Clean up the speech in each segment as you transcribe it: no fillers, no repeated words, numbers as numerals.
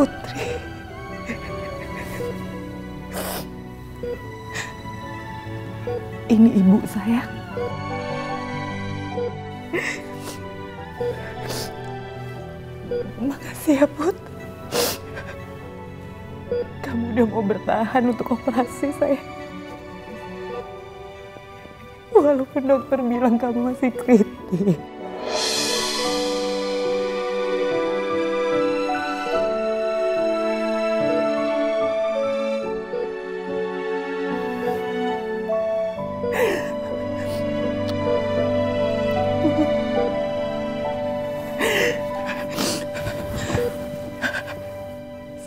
Putri. Ini ibu saya. Makasih ya, Put. Kamu udah mau bertahan untuk operasi saya. Walaupun dokter bilang kamu masih kritis.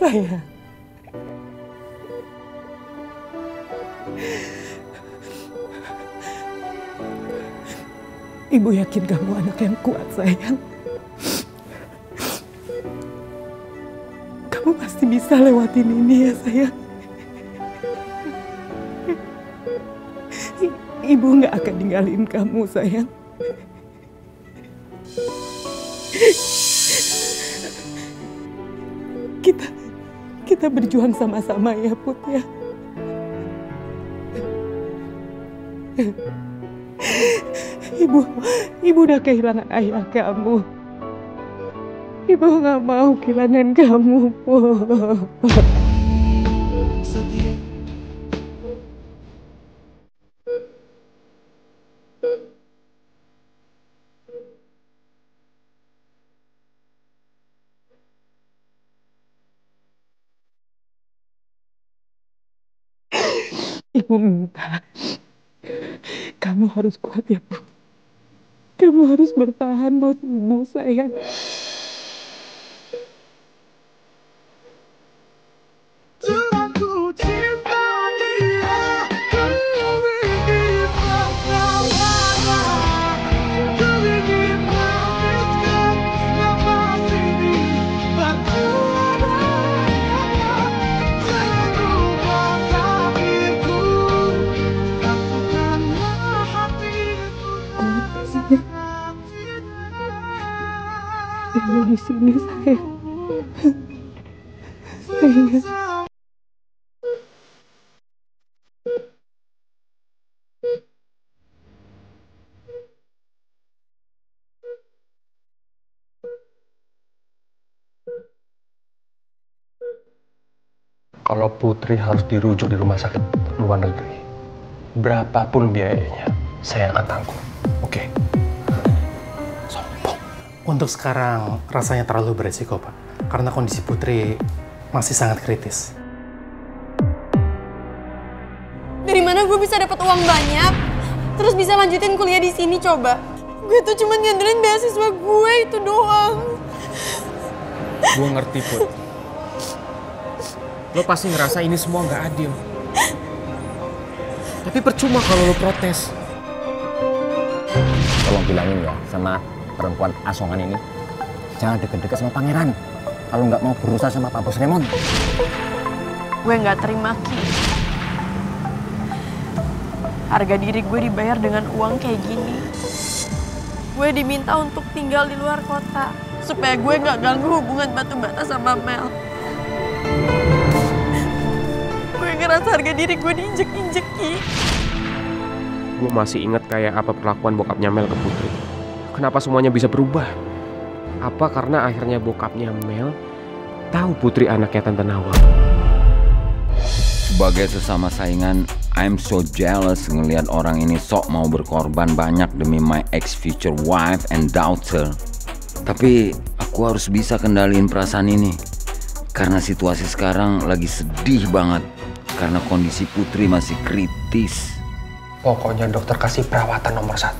Sayang, Ibu yakin kamu anak yang kuat, sayang. Kamu pasti bisa lewatin ini ya, sayang. Ibu nggak akan ninggalin kamu, sayang. Kita berjuang sama-sama ya, Put ya. Ibu udah kehilangan ayah kamu. Ibu nggak mau kehilangan kamu, Put. Ibu minta kamu harus kuat ya, Bu. Kamu harus bertahan buat ibu, sayang. Ibu di sini, sayang. Sayang. Kalau Putri harus dirujuk di rumah sakit luar negeri, berapapun biayanya, saya akan tanggung. Oke? Sombong. Untuk sekarang rasanya terlalu beresiko, Pak. Karena kondisi Putri masih sangat kritis. Dari mana gue bisa dapat uang banyak, terus bisa lanjutin kuliah di sini coba? Gue tuh cuma ngandelin beasiswa gue itu doang. Gue ngerti, Put. Lo pasti ngerasa ini semua nggak adil. Tapi percuma kalau lo protes. Tolong bilangin ya sama perempuan asongan ini, jangan deket-deket sama pangeran. Kalau nggak mau berusaha sama Pak Bos Raymond. Gue nggak terima, Ki. Harga diri gue dibayar dengan uang kayak gini. Gue diminta untuk tinggal di luar kota supaya gue nggak ganggu hubungan batu bata sama Mel. Gue ngerasa harga diri gue diinjek-injek, Ki. Gue masih inget kayak apa perlakuan bokapnya Mel ke Putri. Kenapa semuanya bisa berubah? Apa karena akhirnya bokapnya Mel tahu Putri anaknya Tante Nawang? Sebagai sesama saingan, I'm so jealous ngelihat orang ini sok mau berkorban banyak demi my ex future wife and daughter. Tapi aku harus bisa kendaliin perasaan ini. Karena situasi sekarang lagi sedih banget. Karena kondisi Putri masih kritis. Pokoknya dokter kasih perawatan nomor 1.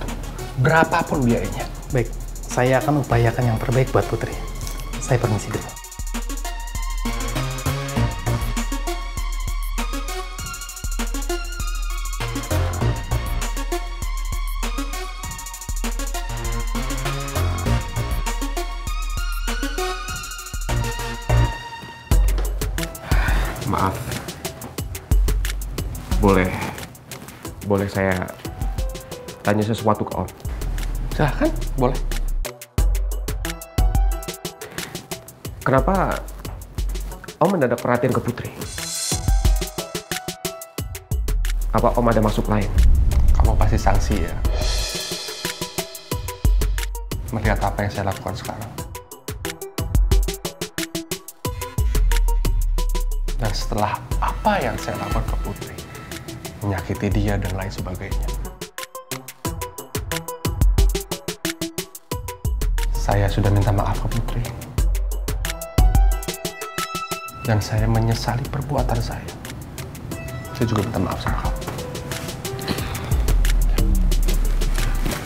Berapapun biayanya. Baik, saya akan upayakan yang terbaik buat Putri. Saya permisi dulu. Maaf. Boleh saya tanya sesuatu ke Om? Silahkan, boleh. Kenapa Om mendadak perhatian ke Putri. Apa Om ada maksud lain? Kamu pasti sanksi ya. Melihat apa yang saya lakukan sekarang. Dan setelah apa yang saya lakukan ke Putri, menyakiti dia dan lain sebagainya, saya sudah minta maaf ke Putri. Dan saya menyesali perbuatan saya. Saya juga minta maaf sama kamu.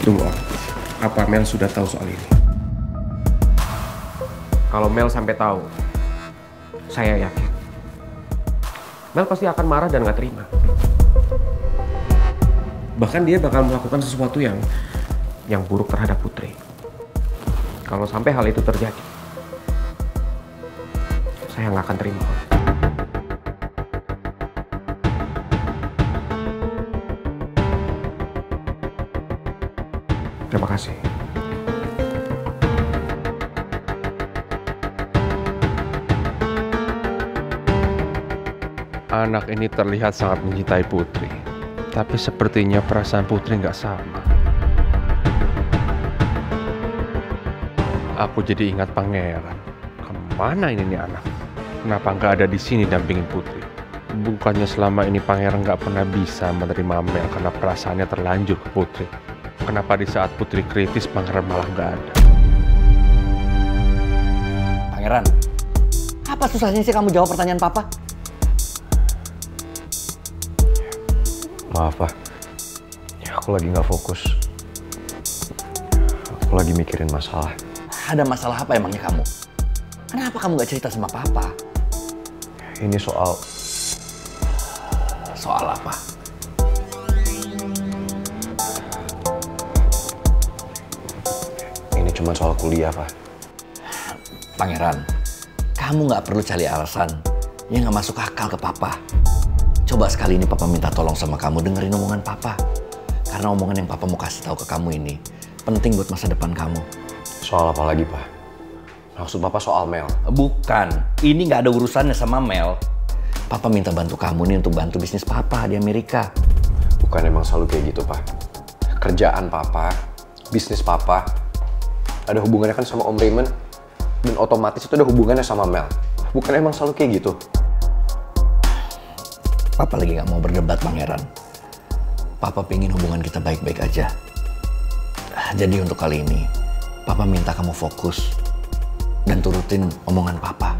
Tunggu Om, apa Mel sudah tahu soal ini? Kalau Mel sampai tahu, saya yakin Mel pasti akan marah dan gak terima. Bahkan dia bakal melakukan sesuatu yang buruk terhadap Putri. Kalau sampai hal itu terjadi, saya nggak akan terima. Terima kasih. Anak ini terlihat sangat mencintai Putri. Tapi sepertinya perasaan Putri nggak sama. Aku jadi ingat Pangeran. Kemana ini nih anak? Kenapa nggak ada di sini dampingin Putri? Bukannya selama ini Pangeran nggak pernah bisa menerima Mel karena perasaannya terlanjur ke Putri. Kenapa di saat Putri kritis Pangeran malah nggak ada? Pangeran, apa susahnya sih kamu jawab pertanyaan Papa? Maaf, Pak. Ya, aku lagi nggak fokus. Aku lagi mikirin masalah. Ada masalah apa emangnya kamu? Kenapa kamu nggak cerita sama Papa? Ini soal apa? Ini cuma soal kuliah, Pak. Pangeran, kamu nggak perlu cari alasan yang nggak masuk akal ke Papa. Coba sekali ini Papa minta tolong sama kamu dengerin omongan Papa. Karena omongan yang Papa mau kasih tahu ke kamu ini penting buat masa depan kamu. Soal apa lagi, Pak? Maksud Bapak soal Mel? Bukan, ini nggak ada urusannya sama Mel. Papa minta bantu kamu nih untuk bantu bisnis Papa di Amerika. Bukan emang selalu kayak gitu, Pak. Kerjaan Papa, bisnis Papa, ada hubungannya kan sama Om Raymond. Dan otomatis itu ada hubungannya sama Mel. Bukan emang selalu kayak gitu. Papa lagi nggak mau berdebat, Pangeran. Papa pengen hubungan kita baik-baik aja. Jadi untuk kali ini, Papa minta kamu fokus dan turutin omongan Papa.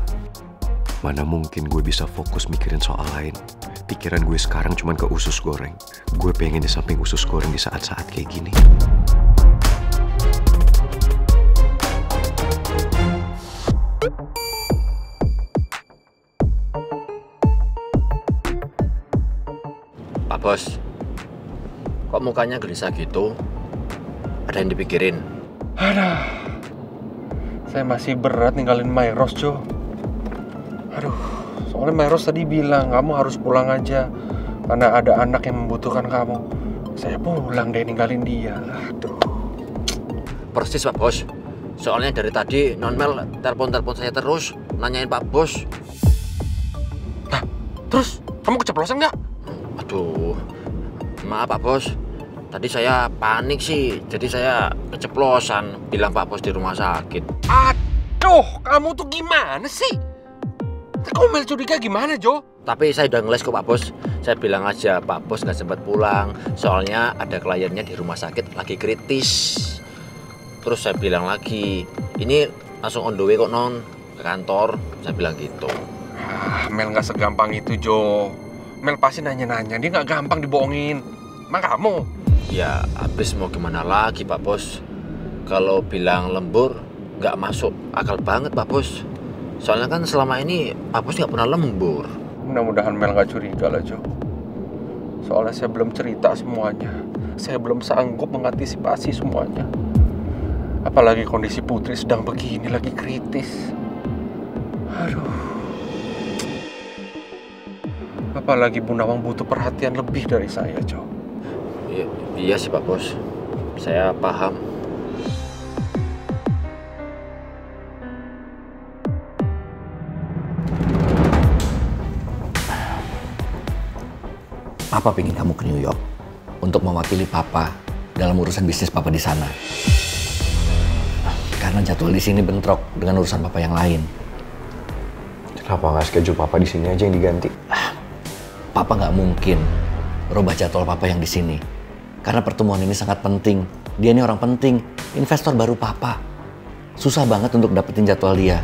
Mana mungkin gue bisa fokus mikirin soal lain. Pikiran gue sekarang cuma ke usus goreng. Gue pengen di samping usus goreng di saat-saat kayak gini. Pak Bos, kok mukanya gelisah gitu? Ada yang dipikirin? Aduh, saya masih berat ninggalin Mayros, Jo. Aduh, soalnya Mayros tadi bilang kamu harus pulang aja karena ada anak yang membutuhkan kamu. Saya pulang deh ninggalin dia. Aduh. Persis Pak Bos. Soalnya dari tadi Non Mel telepon saya terus nanyain Pak Bos. Nah, terus kamu keceplosan nggak? Aduh, maaf Pak Bos. Tadi saya panik sih, jadi saya keceplosan bilang Pak Bos di rumah sakit. Aduh, kamu tuh gimana sih? Kamu Mel curiga gimana, Jo? Tapi saya udah ngeles kok Pak Bos. Saya bilang aja Pak Bos nggak sempat pulang, soalnya ada kliennya di rumah sakit lagi kritis. Terus saya bilang lagi, ini langsung on the way kok Non, ke kantor. Saya bilang gitu. Mel nggak segampang itu, Jo. Mel pasti nanya-nanya, dia nggak gampang dibohongin. Emang kamu? Ya, habis mau gimana lagi Pak Bos? Kalau bilang lembur, nggak masuk akal banget Pak Bos. Soalnya kan selama ini Pak Bos nggak pernah lembur. Mudah-mudahan Mel nggak curiga lah, Jo. Soalnya saya belum cerita semuanya. Saya belum sanggup mengantisipasi semuanya. Apalagi kondisi Putri sedang begini, lagi kritis. Aduh. Apalagi Bu Nawang butuh perhatian lebih dari saya, Jo. Iya sih Pak Bos, saya paham. Papa pengen kamu ke New York untuk mewakili Papa dalam urusan bisnis Papa di sana. Karena jadwal di sini bentrok dengan urusan Papa yang lain. Kenapa nggak schedule Papa di sini aja yang diganti? Papa nggak mungkin rubah jadwal Papa yang di sini. Karena pertemuan ini sangat penting. Dia ini orang penting, investor baru Papa. Susah banget untuk dapetin jadwal dia.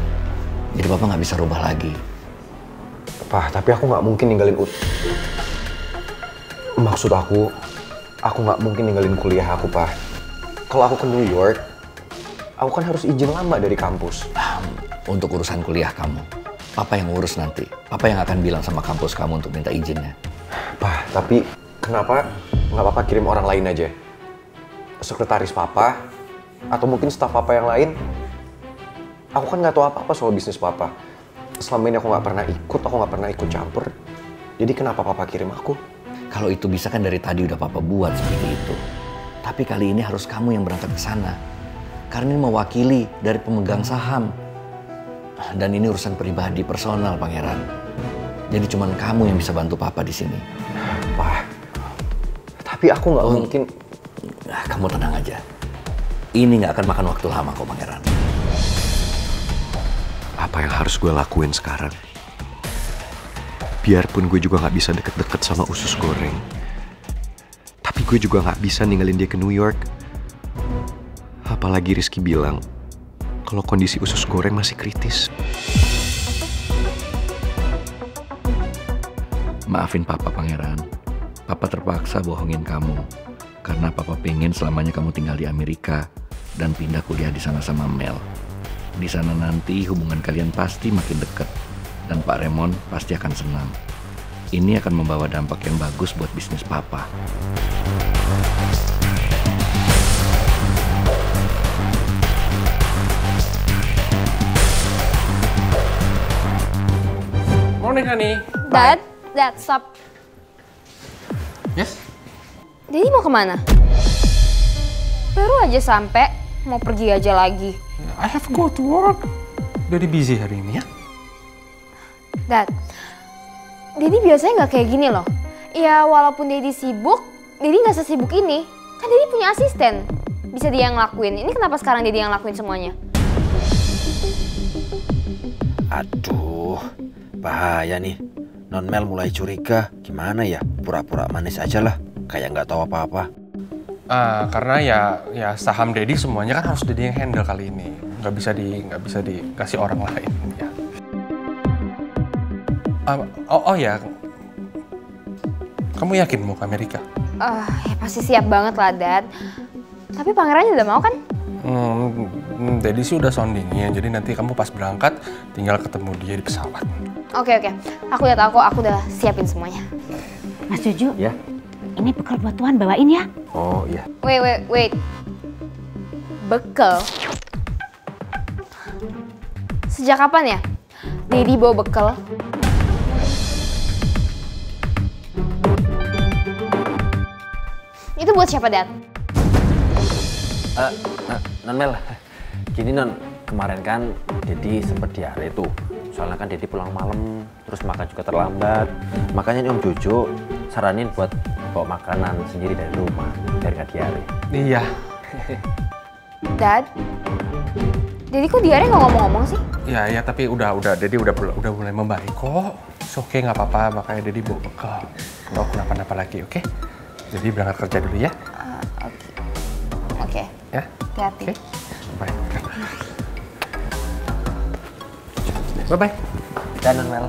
Jadi Papa nggak bisa rubah lagi. Pak, tapi aku nggak mungkin ninggalin Maksud aku nggak mungkin ninggalin kuliah aku, Pak. Kalau aku ke New York, aku kan harus izin lama dari kampus. Untuk urusan kuliah kamu, Papa yang ngurus nanti. Papa yang akan bilang sama kampus kamu untuk minta izinnya. Pak, tapi kenapa nggak Papa kirim orang lain aja? Sekretaris Papa, atau mungkin staf Papa yang lain? Aku kan nggak tahu apa-apa soal bisnis Papa. Selama ini aku nggak pernah ikut campur. Jadi kenapa Papa kirim aku? Kalau itu bisa kan dari tadi udah Papa buat seperti itu. Tapi kali ini harus kamu yang berangkat ke sana. Karena ini mewakili dari pemegang saham. Dan ini urusan pribadi, personal, Pangeran. Jadi cuman kamu yang bisa bantu Papa di sini. Pak, tapi aku nggak mungkin... Kamu tenang aja. Ini nggak akan makan waktu lama kok, Pangeran. Apa yang harus gue lakuin sekarang? Biarpun gue juga gak bisa deket-deket sama usus goreng, tapi gue juga gak bisa ninggalin dia ke New York. Apalagi Rizky bilang kalau kondisi usus goreng masih kritis. Maafin Papa, Pangeran. Papa terpaksa bohongin kamu. Karena Papa pengen selamanya kamu tinggal di Amerika dan pindah kuliah di sana sama Mel. Di sana nanti hubungan kalian pasti makin dekat. Dan Pak Raymond pasti akan senang. Ini akan membawa dampak yang bagus buat bisnis Papa. Morning, honey. Dad, stop. Yes? Daddy mau kemana? Baru aja sampai, mau pergi aja lagi. I have to go to work. Daddy busy hari ini ya? Dad, Daddy biasanya nggak kayak gini loh. Ya walaupun Daddy sibuk, Daddy nggak sesibuk ini. Kan Daddy punya asisten. Bisa dia yang ngelakuin. Ini kenapa sekarang Daddy yang ngelakuin semuanya? Aduh, bahaya nih. Non Mel mulai curiga. Gimana ya? Pura-pura manis aja lah. Kayak nggak tahu apa-apa. Karena ya saham Daddy semuanya kan harus Daddy yang handle kali ini. Nggak bisa dikasih orang lain ya. Oh ya, kamu yakin mau ke Amerika? Ya pasti siap banget lah, Dad. Tapi pangerannya udah mau kan? Daddy sih udah soundingin, jadi nanti kamu pas berangkat tinggal ketemu dia di pesawat. Oke. Aku udah siapin semuanya. Mas Jojo, Ya. ini bekal buat Tuhan bawain ya. Oh iya. Wait. Bekal? Sejak kapan ya Daddy bawa bekal? Itu buat siapa, Dad? Non Mel, gini Non, kemarin kan Daddy sempet diare tuh. Soalnya kan Daddy pulang malam, terus makan juga terlambat. Makanya nih Om Jojo saranin buat bawa makanan sendiri dari rumah, biar nggak diare. Iya. Dad, Daddy kok diare nggak ngomong-ngomong sih? Ya tapi udah Daddy udah mulai membaik kok. Oke, nggak apa-apa, makanya Daddy bawa bekal. Nggak kenapa-napa lagi, oke? Jadi berangkat kerja dulu ya. Oke. Ya. Hati-hati. Bye. Bye. Dan Non Mel.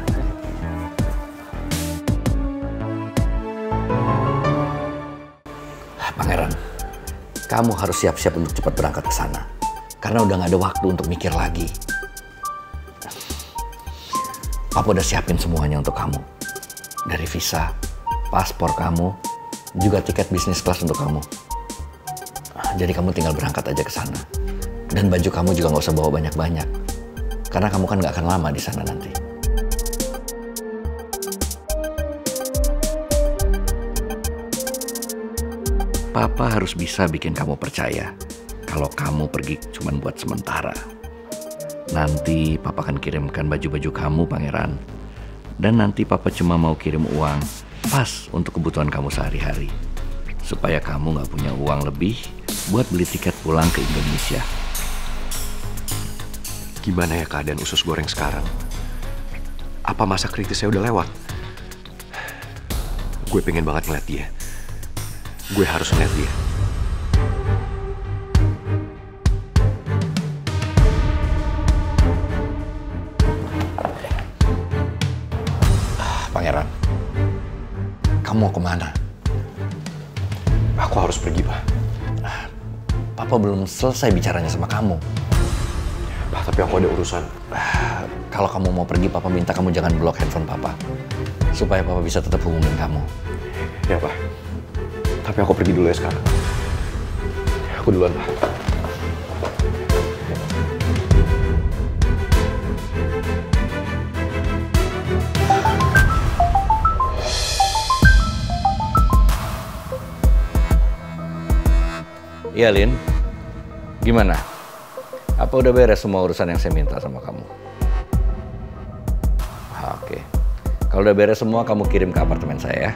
Pangeran, kamu harus siap-siap untuk cepat berangkat ke sana. Karena udah nggak ada waktu untuk mikir lagi. Papa udah siapin semuanya untuk kamu. Dari visa, paspor kamu, juga tiket bisnis kelas untuk kamu. Jadi kamu tinggal berangkat aja ke sana. Dan baju kamu juga nggak usah bawa banyak-banyak. Karena kamu kan nggak akan lama di sana nanti. Papa harus bisa bikin kamu percaya kalau kamu pergi cuma buat sementara. Nanti Papa akan kirimkan baju-baju kamu, Pangeran. Dan nanti Papa cuma mau kirim uang pas untuk kebutuhan kamu sehari-hari. Supaya kamu nggak punya uang lebih buat beli tiket pulang ke Indonesia. Gimana ya keadaan usus goreng sekarang? Apa masa kritisnya udah lewat? Gue pengen banget ngeliat dia. Gue harus ngeliat dia. Pangeran, kamu mau kemana? Aku harus pergi, Pak. Papa belum selesai bicaranya sama kamu. Pak, tapi aku ada urusan. Kalau kamu mau pergi, Papa minta kamu jangan blok handphone Papa. Supaya Papa bisa tetap hubungin kamu. Ya, Pak. Tapi aku pergi dulu ya sekarang. Aku duluan, Pak. Iya, Lin. Gimana? Apa udah beres semua urusan yang saya minta sama kamu? Oke. Kalau udah beres semua, kamu kirim ke apartemen saya ya.